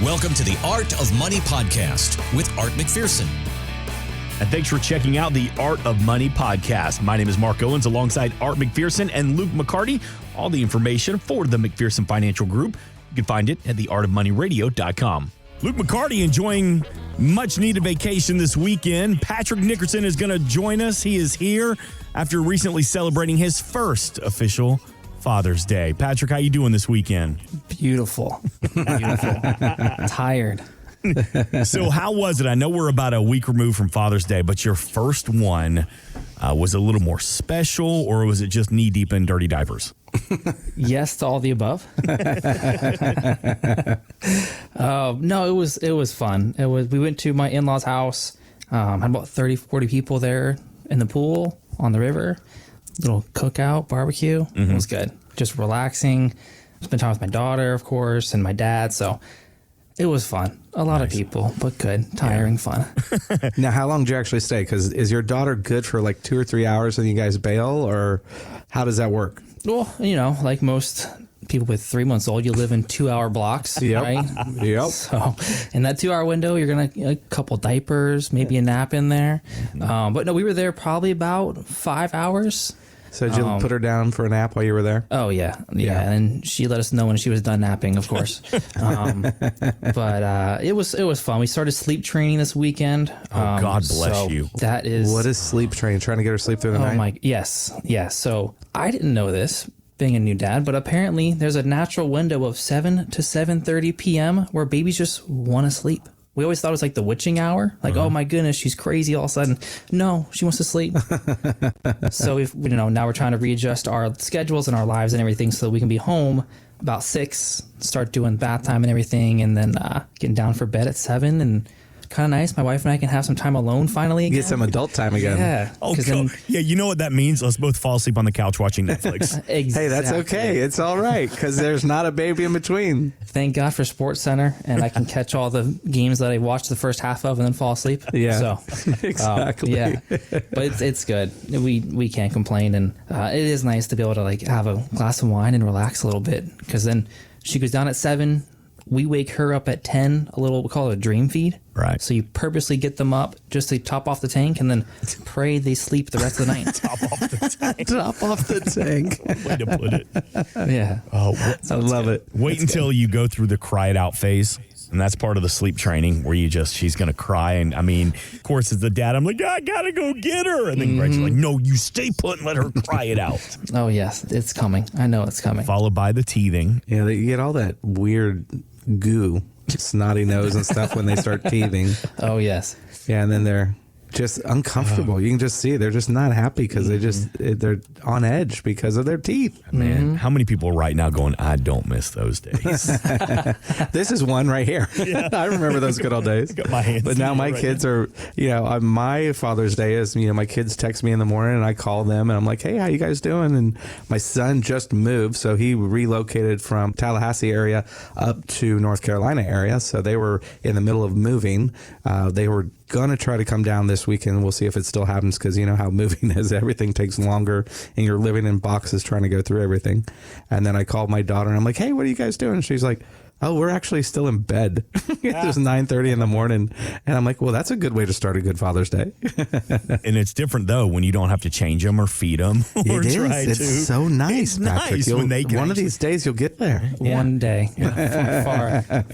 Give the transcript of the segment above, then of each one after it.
Welcome to the Art of Money podcast with Art McPherson. And thanks for checking out the Art of Money podcast. My name is Mark Owens alongside Art McPherson and Luke McCarty. All the information for the McPherson Financial Group, you can find it at theartofmoneyradio.com. Luke McCarty enjoying much needed vacation this weekend. Patrick Nickerson is going to join us. He is here after recently celebrating his first official Father's Day. Patrick, how you doing this weekend? Beautiful. Tired. So how was it? I know we're about a week removed from Father's Day, but your first one was a little more special, or was it just knee deep in dirty diapers? Yes to all the above. No, it was fun. We went to my in-laws' house. Had about 30, 40 people there in the pool on the river. Little cookout, barbecue. It was good. Just relaxing. Spent time with my daughter, of course, and my dad. So it was fun. A lot of people, but good. Tiring, fun. Now, how long did you actually stay? Because is your daughter good for like 2 or 3 hours and you guys bail, or how does that work? Well, you know, like most people with 3 months old, you live in 2-hour blocks, right? Yep. So in that 2-hour window, you're going to a couple diapers, maybe a nap in there. But no, we were there probably about 5 hours. So did you put her down for a nap while you were there? Oh, yeah. And she let us know when she was done napping, of course. But it was fun. We started sleep training this weekend. God bless you. That is... What is sleep training? Trying to get her sleep through the night? Yes. So I didn't know this, being a new dad, but apparently there's a natural window of 7 to 7:30 p.m. where babies just want to sleep. We always thought it was like the witching hour. Like, oh my goodness, she's crazy all of a sudden. No, she wants to sleep. So now we're trying to readjust our schedules and our lives and everything so that we can be home about 6, start doing bath time and everything, and then getting down for bed at 7. And kind of nice. My wife and I can have some time alone finally again. Get some adult time again. Yeah. Oh, cool. Yeah, you know what that means? Let's both fall asleep on the couch watching Netflix. Exactly. Hey, that's okay. It's all right because there's not a baby in between. Thank God for Sports Center, and I can catch all the games that I watched the first half of and then fall asleep. Yeah, so exactly. But it's good. We can't complain, and it is nice to be able to like have a glass of wine and relax a little bit because then she goes down at 7. We wake her up at 10, we call it a dream feed. Right. So you purposely get them up just to top off the tank and then pray they sleep the rest of the night. Top off the tank. Top off the tank. Way to put it. Yeah. Oh, I love it. Wait until you go through the cry it out phase. And that's part of the sleep training where she's going to cry. And I mean, of course, as the dad, I'm like, I got to go get her. And then Greg's like, no, you stay put and let her cry it out. Oh, yes. It's coming. I know it's coming. Followed by the teething. Yeah, you get all that weird goo, snotty nose and stuff when they start teething. Oh, yes. Yeah, and then they're just uncomfortable. You can just see it. They're just not happy because they're on edge because of their teeth. Man, how many people right now going, I don't miss those days? This is one right here. Yeah. I remember those good old days. Got my hands. But now my kids are, my Father's Day is, my kids text me in the morning and I call them and I'm like, hey, how you guys doing? And my son just moved. So he relocated from Tallahassee area up to North Carolina area. So they were in the middle of moving. They were going to try to come down this weekend. We'll see if it still happens because you know how moving is. Everything takes longer and you're living in boxes trying to go through everything. And then I called my daughter and I'm like, hey, what are you guys doing? And she's like, oh, we're actually still in bed. It was 9:30 in the morning. And I'm like, well, that's a good way to start a good Father's Day. And it's different, though, when you don't have to change them or feed them. Or it is. try It's to. so nice, It's Patrick. nice when they can one of these days you'll get there. Yeah. One day.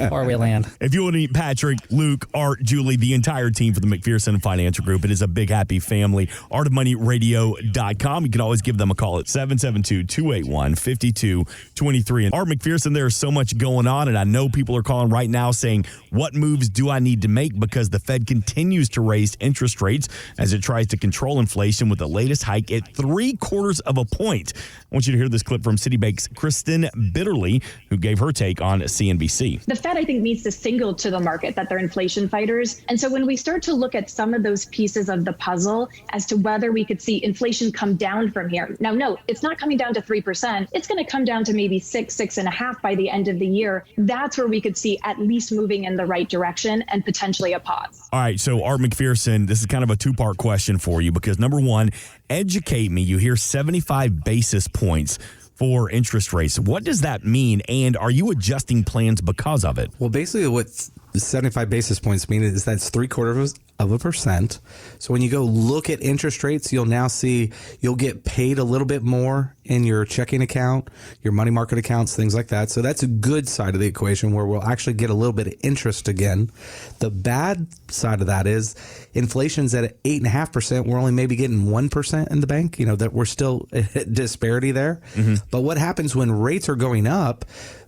Far away land. If you want to meet Patrick, Luke, Art, Julie, the entire team for the McPherson Financial Group, it is a big, happy family. artofmoneyradio.com. You can always give them a call at 772-281-5223. And Art McPherson, there's so much going on, and I know people are calling right now saying, what moves do I need to make? Because the Fed continues to raise interest rates as it tries to control inflation with the latest hike at 0.75 of a point. I want you to hear this clip from Citibank's Kristen Bitterly, who gave her take on CNBC. The Fed, I think, needs to signal to the market that they're inflation fighters. And so when we start to look at some of those pieces of the puzzle as to whether we could see inflation come down from here. Now, no, it's not coming down to 3%. It's going to come down to maybe 6.5 by the end of the year. That's where we could see at least moving in the right direction and potentially a pause. All right, so Art McPherson, this is kind of a two-part question for you because number one, educate me. You hear 75 basis points. for interest rates. What does that mean? And are you adjusting plans because of it? Well, basically what 75 basis points mean is that's 0.75%. So when you go look at interest rates, you'll now see you'll get paid a little bit more in your checking account, your money market accounts, things like that. So that's a good side of the equation where we'll actually get a little bit of interest again. The bad side of that is inflation's at 8.5%. We're only maybe getting 1% in the bank, that we're still at disparity there. But what happens when rates are going up?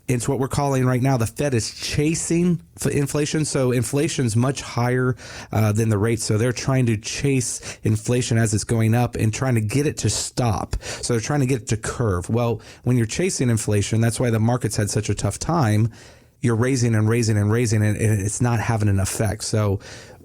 It's what we're calling right now, the Fed is chasing inflation. So inflation's much higher than the rate. So they're trying to chase inflation as it's going up and trying to get it to stop. So they're trying to get it to curve. Well, when you're chasing inflation, that's why the market's had such a tough time. You're raising and raising and raising, and it's not having an effect. So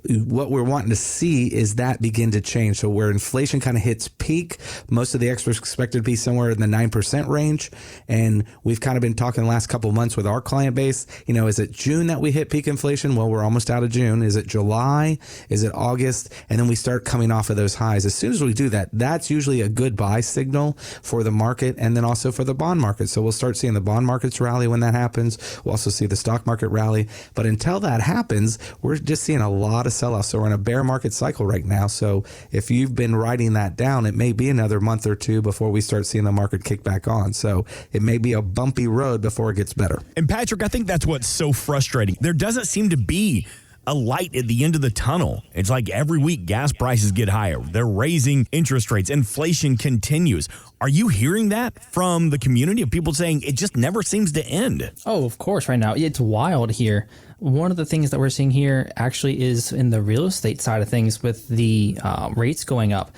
what we're wanting to see is that begin to change. So where inflation kind of hits peak, most of the experts expect it to be somewhere in the 9% range. And we've kind of been talking the last couple of months with our client base, is it June that we hit peak inflation? Well, we're almost out of June. Is it July? Is it August? And then we start coming off of those highs. As soon as we do that, that's usually a good buy signal for the market and then also for the bond market. So we'll start seeing the bond markets rally when that happens. We'll also see the stock market rally. But until that happens, we're just seeing a lot of sell-off. So we're in a bear market cycle right now. So if you've been writing that down, it may be another month or two before we start seeing the market kick back on. So it may be a bumpy road before it gets better. And Patrick, I think that's what's so frustrating. There doesn't seem to be a light at the end of the tunnel. It's like every week gas prices get higher. They're raising interest rates. Inflation continues. Are you hearing that from the community of people saying it just never seems to end? Oh, of course. Right now, it's wild here. One of the things that we're seeing here actually is in the real estate side of things with the rates going up.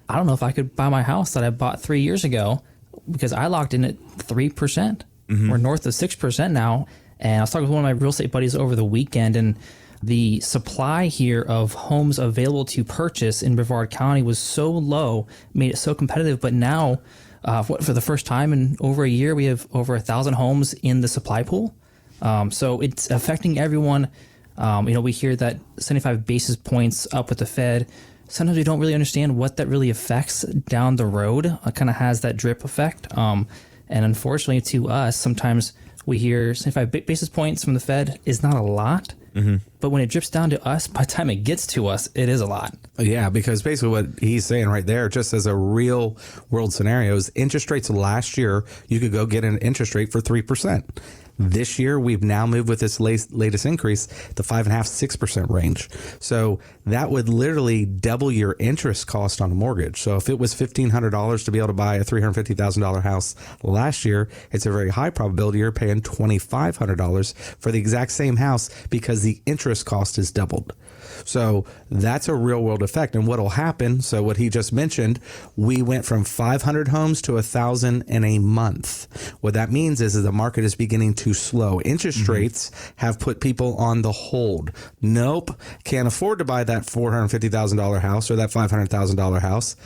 I don't know if I could buy my house that I bought 3 years ago because I locked in at 3%. We're north of 6% now. And I was talking with one of my real estate buddies over the weekend, and the supply here of homes available to purchase in Brevard County was so low, made it so competitive. But now, for the first time in over a year, we have over 1,000 homes in the supply pool. So it's affecting everyone. We hear that 75 basis points up with the Fed. Sometimes we don't really understand what that really affects down the road. It kind of has that drip effect. And unfortunately to us, sometimes we hear 75 basis points from the Fed is not a lot. But when it drips down to us, by the time it gets to us, it is a lot. Yeah, because basically what he's saying right there, just as a real world scenario, is interest rates last year, you could go get an interest rate for 3%. This year, we've now moved with this latest increase, the 5.5–6% range. So that would literally double your interest cost on a mortgage. So if it was $1,500 to be able to buy a $350,000 house last year, it's a very high probability you're paying $2,500 for the exact same house because the interest cost is doubled. So that's a real world effect. And what'll happen, so what he just mentioned, we went from 500 homes to 1,000 in a month. What that means is the market is beginning to slow. Interest rates have put people on the hold. Nope, can't afford to buy that $450,000 house or that $500,000 house.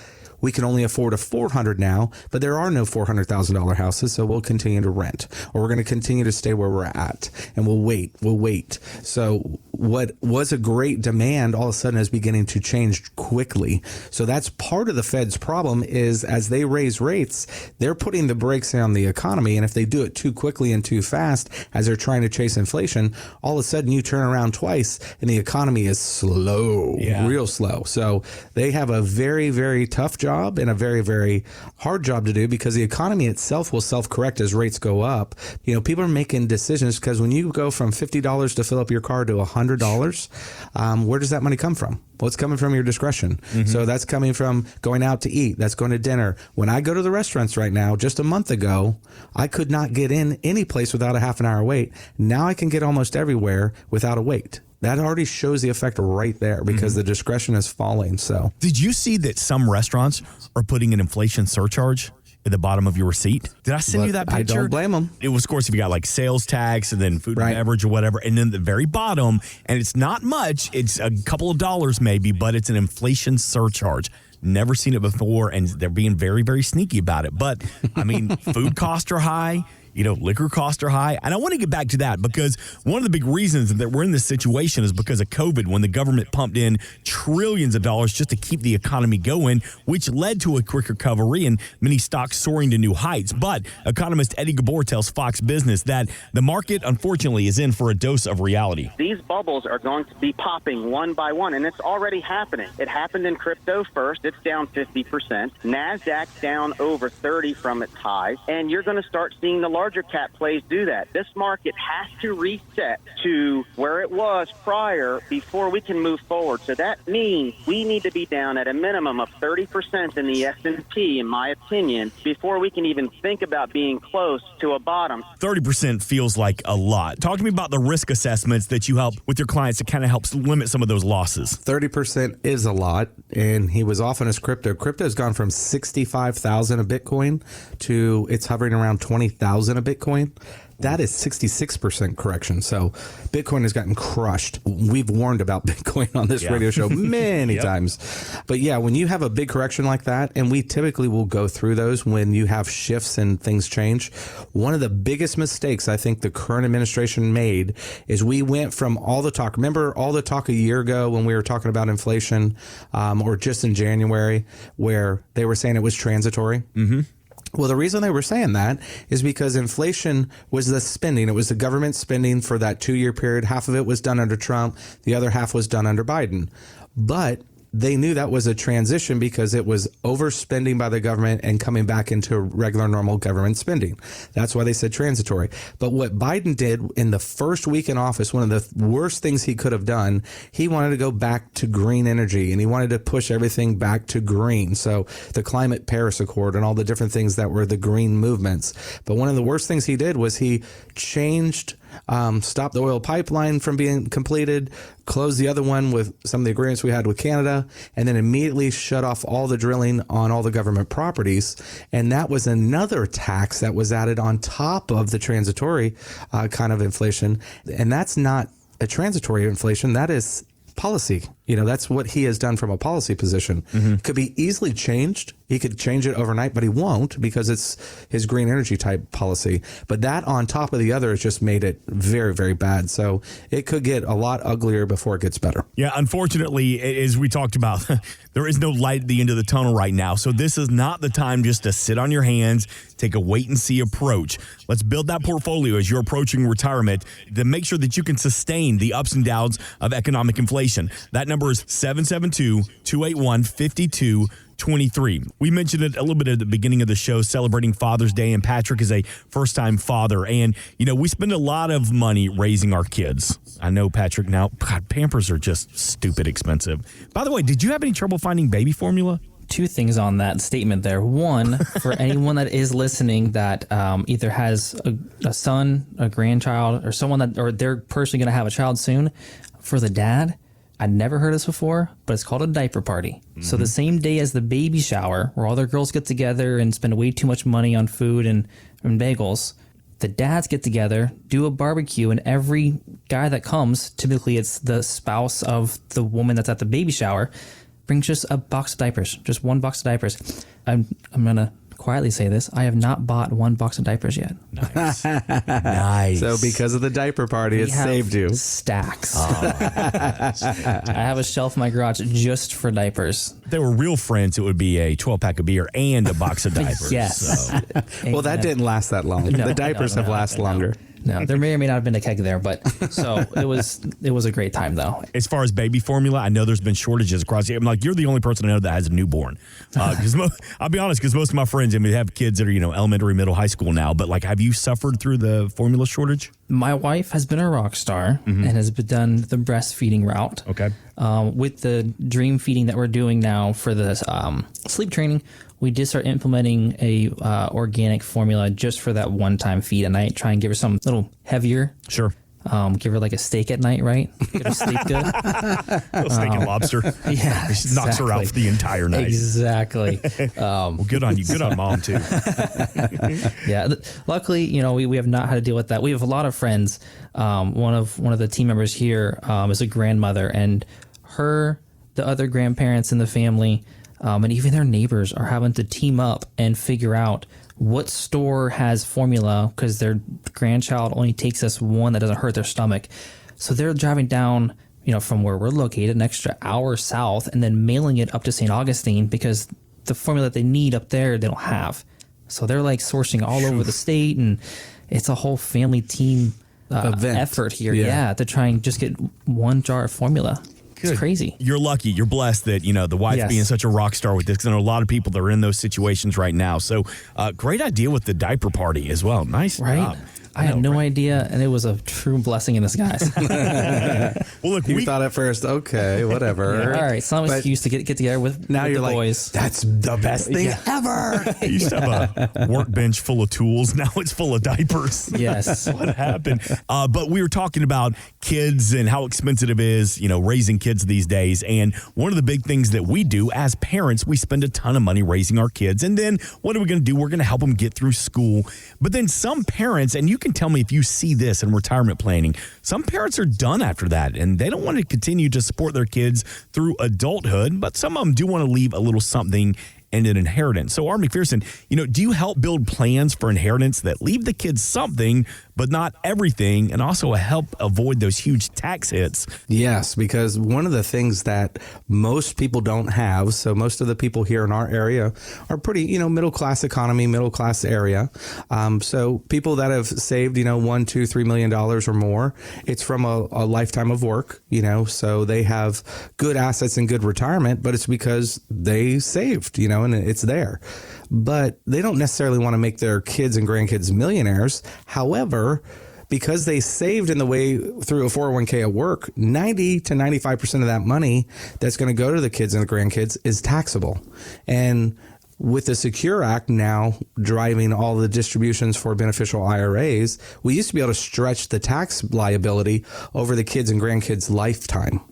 We can only afford a $400,000 now, but there are no $400,000 houses, so we'll continue to rent, or we're going to continue to stay where we're at, and we'll wait. So what was a great demand all of a sudden is beginning to change quickly. So that's part of the Fed's problem is as they raise rates, they're putting the brakes on the economy, and if they do it too quickly and too fast as they're trying to chase inflation, all of a sudden you turn around twice and the economy is slow, real slow. So they have a very, very tough job and a very, very hard job to do because the economy itself will self-correct as rates go up. People are making decisions because when you go from $50 to fill up your car to $100, where does that money come from? Well, it's coming from your discretion. So that's coming from going out to eat. That's going to dinner. When I go to the restaurants right now, just a month ago, I could not get in any place without a half an hour wait. Now I can get almost everywhere without a wait. That already shows the effect right there because the discretion is falling. So, did you see that some restaurants are putting an inflation surcharge at the bottom of your receipt? Did I send you that picture? I don't blame them. It was, of course, if you got like sales tax and then food and beverage or whatever, and then the very bottom, and it's not much, it's a couple of dollars maybe, but it's an inflation surcharge. Never seen it before, and they're being very, very sneaky about it. But, I mean, food costs are high. liquor costs are high. And I want to get back to that because one of the big reasons that we're in this situation is because of COVID, when the government pumped in trillions of dollars just to keep the economy going, which led to a quick recovery and many stocks soaring to new heights. But economist Eddie Gabor tells Fox Business that the market, unfortunately, is in for a dose of reality. These bubbles are going to be popping one by one, and it's already happening. It happened in crypto first. It's down 50%. NASDAQ's down over 30 from its highs, and you're going to start seeing the larger cap plays do that. This market has to reset to where it was prior before we can move forward. So that means we need to be down at a minimum of 30% in the S&P, in my opinion, before we can even think about being close to a bottom. 30% feels like a lot. Talk to me about the risk assessments that you help with your clients to kind of help limit some of those losses. 30% is a lot, and he was off on his crypto. Crypto has gone from 65,000 a Bitcoin to it's hovering around 20,000 a Bitcoin. That is 66% correction. So Bitcoin has gotten crushed. We've warned about Bitcoin on this radio show many times. But yeah, when you have a big correction like that, and we typically will go through those when you have shifts and things change, one of the biggest mistakes I think the current administration made is we went from all the talk. Remember all the talk a year ago when we were talking about inflation, or just in January, where they were saying it was transitory? Mm-hmm. Well, the reason they were saying that is because inflation was the spending. It was the government spending for that 2-year period. Half of it was done under Trump. The other half was done under Biden. But they knew that was a transition because it was overspending by the government and coming back into regular normal government spending. That's why they said transitory. But what Biden did in the first week in office, one of the worst things he could have done, he wanted to go back to green energy, and he wanted to push everything back to green. So the Climate Paris Accord and all the different things that were the green movements. But one of the worst things he did was he changed, stopped the oil pipeline from being completed, closed the other one with some of the agreements we had with Canada, and then immediately shut off all the drilling on all the government properties. And that was another tax that was added on top of the transitory kind of inflation. And that's not a transitory inflation. That is policy. That's what he has done from a policy position. Mm-hmm. Could be easily changed. He could change it overnight, but he won't because it's his green energy type policy. But that on top of the other has just made it very, very bad. So it could get a lot uglier before it gets better. Yeah, unfortunately, as we talked about, there is no light at the end of the tunnel right now. So this is not the time just to sit on your hands, take a wait and see approach. Let's build that portfolio as you're approaching retirement to make sure that you can sustain the ups and downs of economic inflation. That number is 772-281-5223. We mentioned it a little bit at the beginning of the show, celebrating Father's Day, and Patrick is a first-time father. And, we spend a lot of money raising our kids. I know, Patrick, now, God, Pampers are just stupid expensive. By the way, did you have any trouble finding baby formula? Two things on that statement there. One, for anyone that is listening that either has a son, a grandchild, or someone or they're personally going to have a child soon, for the dad, I'd never heard this before, but it's called a diaper party. Mm-hmm. So the same day as the baby shower, where all the girls get together and spend way too much money on food and bagels, the dads get together, do a barbecue, and every guy that comes, typically it's the spouse of the woman that's at the baby shower, brings just a box of diapers, just one box of diapers. I'm going to quietly say this. I have not bought one box of diapers yet. Nice. Nice. So because of the diaper party, it saved you. Stacks. I have a shelf in my garage just for diapers. If they were real friends, it would be a 12-pack of beer and a box of diapers. Yes. So. Well, that didn't last that long. The diapers have lasted longer. No, there may or may not have been a keg there, but so it was a great time though. As far as baby formula, I know there's been shortages across the. I'm like, you're the only person I know that has a newborn. Because I'll be honest, because most of my friends, they have kids that are elementary, middle, high school now. But have you suffered through the formula shortage? My wife has been a rock star and has done the breastfeeding route. Okay. With the dream feeding that we're doing now for the sleep training, we did start implementing a organic formula just for that one-time feed at night. Try and give her something a little heavier. Sure. Give her like a steak at night, right? Get her sleep good. Steak and lobster. Yeah, exactly. Knocks her out for the entire night. Exactly. Well, good on you. Good on mom too. Yeah. Luckily, we have not had to deal with that. We have a lot of friends. One of the team members here is a grandmother, and the other grandparents in the family And even their neighbors are having to team up and figure out what store has formula because their grandchild only takes us one that doesn't hurt their stomach. So they're driving down, from where we're located, an extra hour south, and then mailing it up to St. Augustine because the formula that they need up there, they don't have. So they're like sourcing all over the state, and it's a whole family team effort here. Yeah, to try and just get one jar of formula. It's crazy. You're lucky. You're blessed that, the wife being such a rock star with this. Because I know a lot of people that are in those situations right now. So great idea with the diaper party as well. Nice job. I had no idea, and it was a true blessing in disguise. Well, look, you thought at first, okay, whatever. All right, some excuse to get together with now with you're the like, boys. That's the best thing ever. You used to have a workbench full of tools. Now it's full of diapers. Yes. What happened? But we were talking about kids and how expensive it is, raising kids these days. And one of the big things that we do as parents, we spend a ton of money raising our kids. And then what are we going to do? We're going to help them get through school. But then some parents, and you can tell me if you see this in retirement planning, some parents are done after that and they don't want to continue to support their kids through adulthood, but some of them do want to leave a little something and an inheritance. So, Art McPherson, do you help build plans for inheritance that leave the kids something, but not everything, and also help avoid those huge tax hits? Yes, because one of the things that most people don't have, so most of the people here in our area are pretty, middle-class economy, middle-class area. So people that have saved, $1, $2, $3 million or more, it's from a lifetime of work, so they have good assets and good retirement, but it's because they saved, and it's there. But they don't necessarily want to make their kids and grandkids millionaires. However, because they saved in the way through a 401k at work, 90 to 95% of that money that's going to go to the kids and the grandkids is taxable. And with the Secure Act now driving all the distributions for beneficial IRAs, we used to be able to stretch the tax liability over the kids and grandkids' lifetime.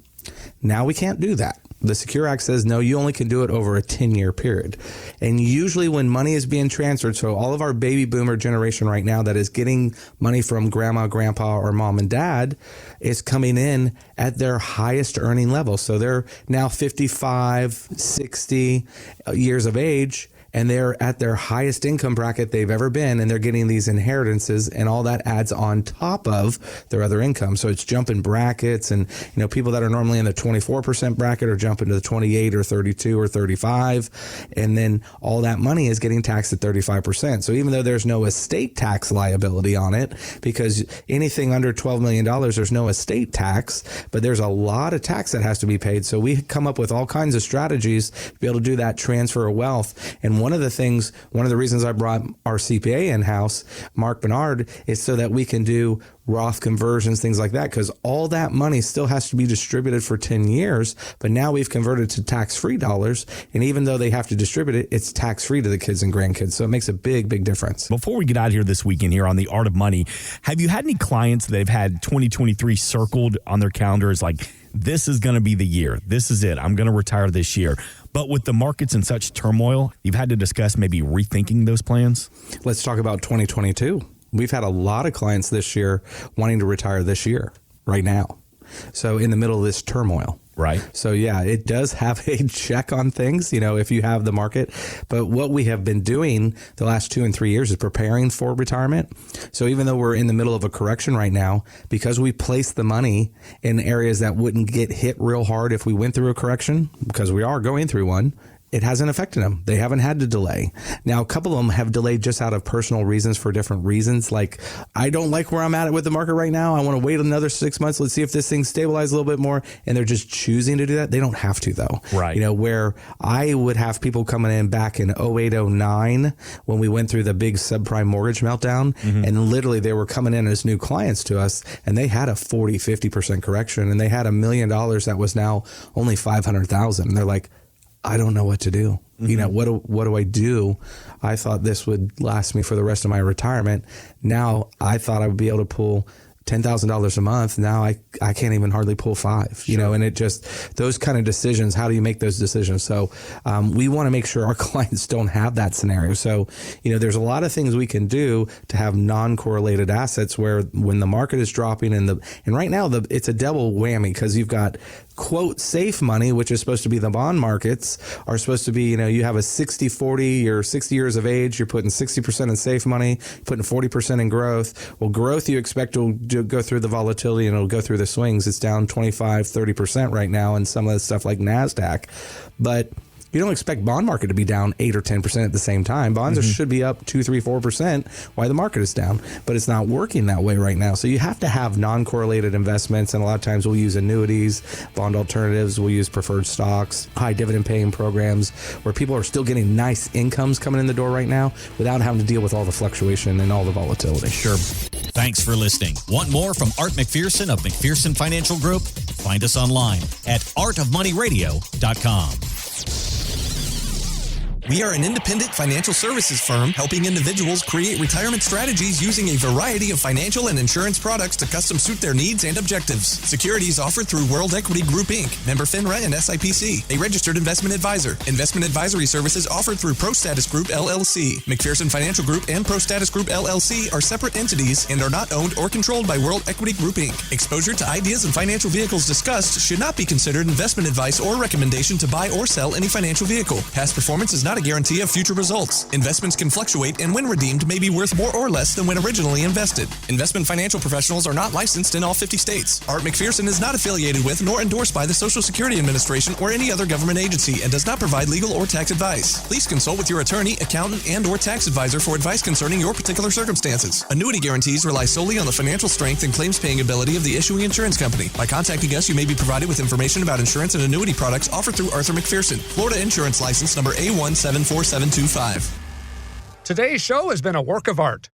Now we can't do that. The Secure Act says, no, you only can do it over a 10-year period. And usually when money is being transferred, so all of our baby boomer generation right now that is getting money from grandma, grandpa, or mom and dad is coming in at their highest earning level. So they're now 55, 60 years of age, and they're at their highest income bracket they've ever been, and they're getting these inheritances, and all that adds on top of their other income. So it's jumping brackets, and people that are normally in the 24% bracket are jumping to the 28 or 32 or 35, and then all that money is getting taxed at 35%. So even though there's no estate tax liability on it, because anything under $12 million, there's no estate tax, but there's a lot of tax that has to be paid. So we come up with all kinds of strategies to be able to do that transfer of wealth. And one of the reasons I brought our CPA in-house, Mark Bernard, is so that we can do Roth conversions, things like that, because all that money still has to be distributed for 10 years. But now we've converted to tax-free dollars. And even though they have to distribute it, it's tax-free to the kids and grandkids. So it makes a big, big difference. Before we get out of here this weekend here on The Art of Money, have you had any clients that have had 2023 circled on their calendars like, this is going to be the year. This is it. I'm going to retire this year. But with the markets in such turmoil, you've had to discuss maybe rethinking those plans? Let's talk about 2022. We've had a lot of clients this year wanting to retire this year, right now. So in the middle of this turmoil. Right. So, yeah, it does have a check on things, if you have the market. But what we have been doing the last 2 and 3 years is preparing for retirement. So even though we're in the middle of a correction right now, because we place the money in areas that wouldn't get hit real hard if we went through a correction, because we are going through one, it hasn't affected them. They haven't had to delay. Now, a couple of them have delayed just out of personal reasons for different reasons. Like, I don't like where I'm at with the market right now. I want to wait another 6 months. Let's see if this thing stabilizes a little bit more. And they're just choosing to do that. They don't have to, though. Right. Where I would have people coming in back in 08, 09, when we went through the big subprime mortgage meltdown. Mm-hmm. And literally they were coming in as new clients to us, and they had a 40, 50% correction. And they had $1 million that was now only $500,000. And they're like, I don't know what to do. Mm-hmm. What do I do? I thought this would last me for the rest of my retirement. Now I thought I would be able to pull $10,000 a month. Now I can't even hardly pull $5, and it just, those kind of decisions, how do you make those decisions? So we want to make sure our clients don't have that scenario. So, there's a lot of things we can do to have non-correlated assets where when the market is dropping and right now it's a double whammy because you've got quote safe money, which is supposed to be the bond markets, are supposed to be, you have a 60-40, you're 60 years of age, you're putting 60% in safe money, putting 40% in growth. Well, growth you expect will go through the volatility and it'll go through the swings. It's down 25-30% right now in some of the stuff like NASDAQ. But you don't expect bond market to be down 8 or 10% at the same time. Bonds should be up 2, 3, 4% while the market is down, but it's not working that way right now. So you have to have non-correlated investments, and a lot of times we'll use annuities, bond alternatives, we'll use preferred stocks, high dividend paying programs where people are still getting nice incomes coming in the door right now without having to deal with all the fluctuation and all the volatility. Sure. Thanks for listening. Want more from Art McPherson of McPherson Financial Group? Find us online at artofmoneyradio.com. We are an independent financial services firm helping individuals create retirement strategies using a variety of financial and insurance products to custom suit their needs and objectives. Securities offered through World Equity Group, Inc., member FINRA and SIPC, a registered investment advisor. Investment advisory services offered through ProStatus Group, LLC. McPherson Financial Group and ProStatus Group, LLC are separate entities and are not owned or controlled by World Equity Group, Inc. Exposure to ideas and financial vehicles discussed should not be considered investment advice or recommendation to buy or sell any financial vehicle. Past performance is not a guarantee of future results. Investments can fluctuate and when redeemed may be worth more or less than when originally invested. Investment financial professionals are not licensed in all 50 states. Art McPherson is not affiliated with nor endorsed by the Social Security Administration or any other government agency and does not provide legal or tax advice. Please consult with your attorney, accountant, and or tax advisor for advice concerning your particular circumstances. Annuity guarantees rely solely on the financial strength and claims paying ability of the issuing insurance company. By contacting us, you may be provided with information about insurance and annuity products offered through Arthur McPherson. Florida Insurance License number A174. 725. Today's show has been a work of art.